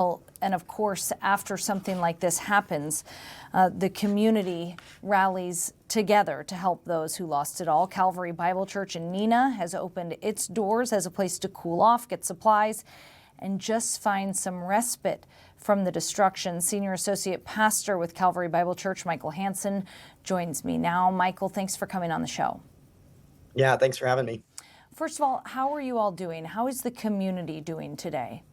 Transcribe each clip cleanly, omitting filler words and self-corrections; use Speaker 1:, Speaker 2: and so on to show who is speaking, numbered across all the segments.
Speaker 1: Well, and of course, after something like this happens, the community rallies together to help those who lost it all. Calvary Bible Church in Neenah has opened its doors as a place to cool off, get supplies, and just find some respite from the destruction. Senior Associate Pastor with Calvary Bible Church, Michael Hansen, joins me now. Michael, thanks for coming on the show.
Speaker 2: Yeah, thanks for having me.
Speaker 1: First of all, how are you all doing? How is the community doing today?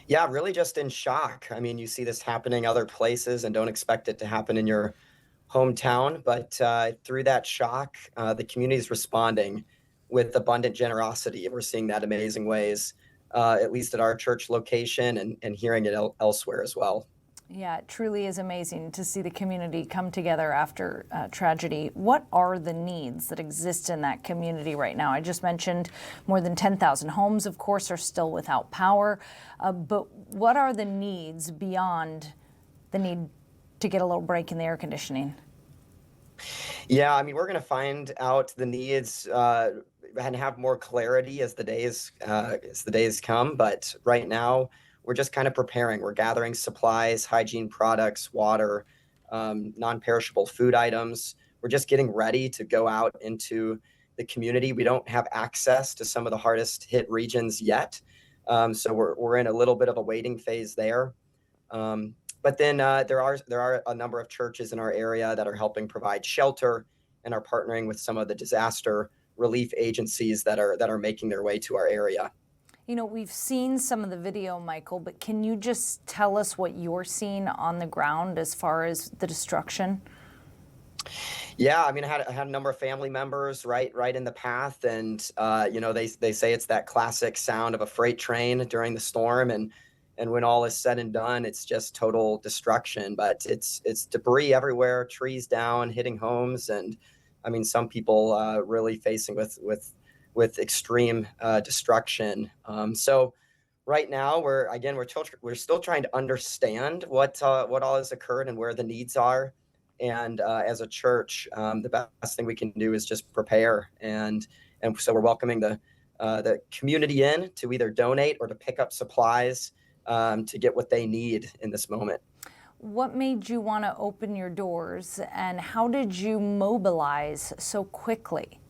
Speaker 2: Yeah, really just in shock. I mean, you see this happening other places and don't expect it to happen in your hometown. But through that shock, the community is responding with abundant generosity. We're seeing that amazing ways, at least at our church location and hearing it elsewhere as well.
Speaker 1: Yeah, it truly is amazing to see the community come together after tragedy. What are the needs that exist in that community right now? I just mentioned more than 10,000 homes, of course, are still without power. But what are the needs beyond the need to get a little break in the air conditioning?
Speaker 2: Yeah, I mean, we're going to find out the needs and have more clarity as the days come. But right now, we're just kind of preparing. We're gathering supplies, hygiene products, water, non-perishable food items. We're just getting ready to go out into the community. We don't have access to some of the hardest hit regions yet, so we're in a little bit of a waiting phase there. But then there are a number of churches in our area that are helping provide shelter and are partnering with some of the disaster relief agencies that are making their way to our area.
Speaker 1: You know, we've seen some of the video, Michael, but can you just tell us what you're seeing on the ground as far as the destruction?
Speaker 2: Yeah, I mean, I had a number of family members right in the path, and they say it's that classic sound of a freight train during the storm, and when all is said and done, it's just total destruction. But it's debris everywhere, trees down, hitting homes, and I mean, some people really facing with extreme destruction. So right now we're still trying to understand what all has occurred and where the needs are. And as a church, the best thing we can do is just prepare. And so we're welcoming the community in to either donate or to pick up supplies to get what they need in this moment.
Speaker 1: What made you want to open your doors, and how did you mobilize so quickly?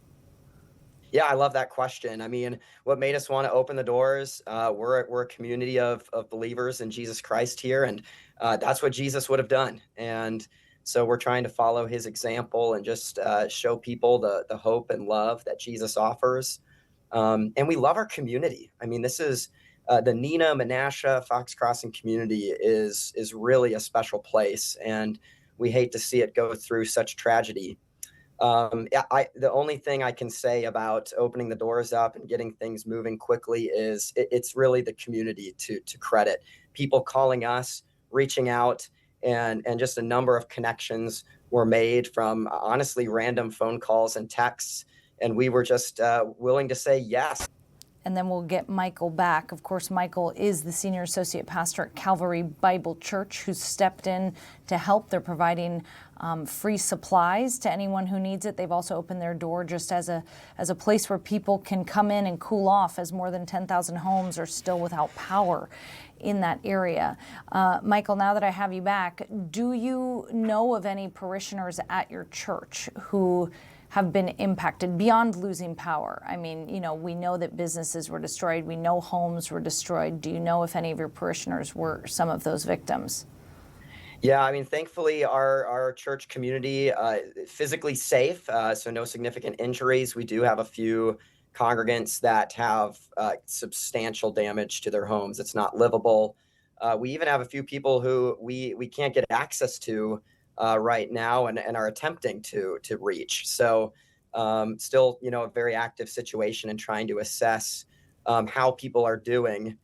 Speaker 2: Yeah, I love that question. I mean, what made us want to open the doors? We're a community of believers in Jesus Christ here, and that's what Jesus would have done. And so we're trying to follow his example and just show people the hope and love that Jesus offers. And we love our community. I mean, this is the Neenah, Menasha, Fox Crossing community is really a special place, and we hate to see it go through such tragedy. The only thing I can say about opening the doors up and getting things moving quickly is it's really the community to credit. People calling us, reaching out, and just a number of connections were made from honestly random phone calls and texts, and we were just willing to say yes.
Speaker 1: And then we'll get Michael back. Of course, Michael is the Senior Associate Pastor at Calvary Bible Church who's stepped in to help. They're providing free supplies to anyone who needs it. They've also opened their door just as a place where people can come in and cool off, as more than 10,000 homes are still without power in that area. Michael, now that I have you back, do you know of any parishioners at your church who have been impacted beyond losing power? I mean, you know, we know that businesses were destroyed. We know homes were destroyed. Do you know if any of your parishioners were some of those victims?
Speaker 2: Yeah, I mean, thankfully, our church community physically safe, so no significant injuries. We do have a few congregants that have substantial damage to their homes. It's not livable. We even have a few people who we can't get access to right now and are attempting to reach. So still, you know, a very active situation and trying to assess how people are doing.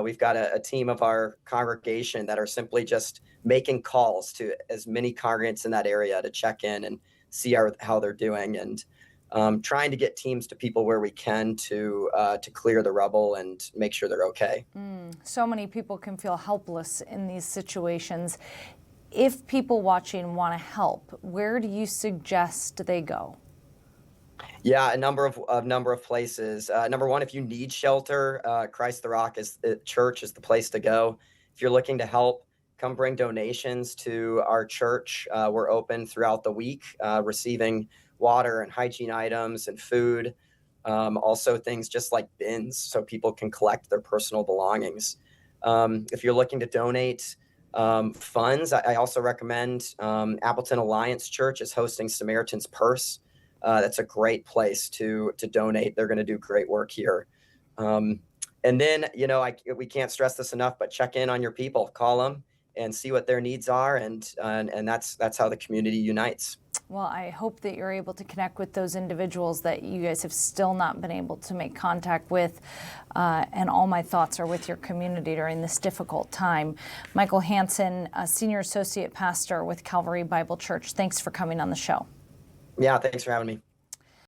Speaker 2: We've got a team of our congregation that are simply just making calls to as many congregants in that area to check in and see how they're doing, and trying to get teams to people where we can to clear the rubble and make sure they're okay.
Speaker 1: So many people can feel helpless in these situations. If people watching want to help, where do you suggest they go?
Speaker 2: Yeah, a number of places. Number one, if you need shelter, Christ the Rock is church is the place to go. If you're looking to help, come bring donations to our church. We're open throughout the week, receiving water and hygiene items and food. Also, things just like bins, so people can collect their personal belongings. If you're looking to donate funds, I also recommend Appleton Alliance Church is hosting Samaritan's Purse. That's a great place to donate. They're going to do great work here. Um, and then, we can't stress this enough, but check in on your people, call them and see what their needs are. And that's how the community unites.
Speaker 1: Well, I hope that you're able to connect with those individuals that you guys have still not been able to make contact with. And all my thoughts are with your community during this difficult time. Michael Hansen, a Senior Associate Pastor with Calvary Bible Church, thanks for coming on the show.
Speaker 2: Yeah, thanks for having me.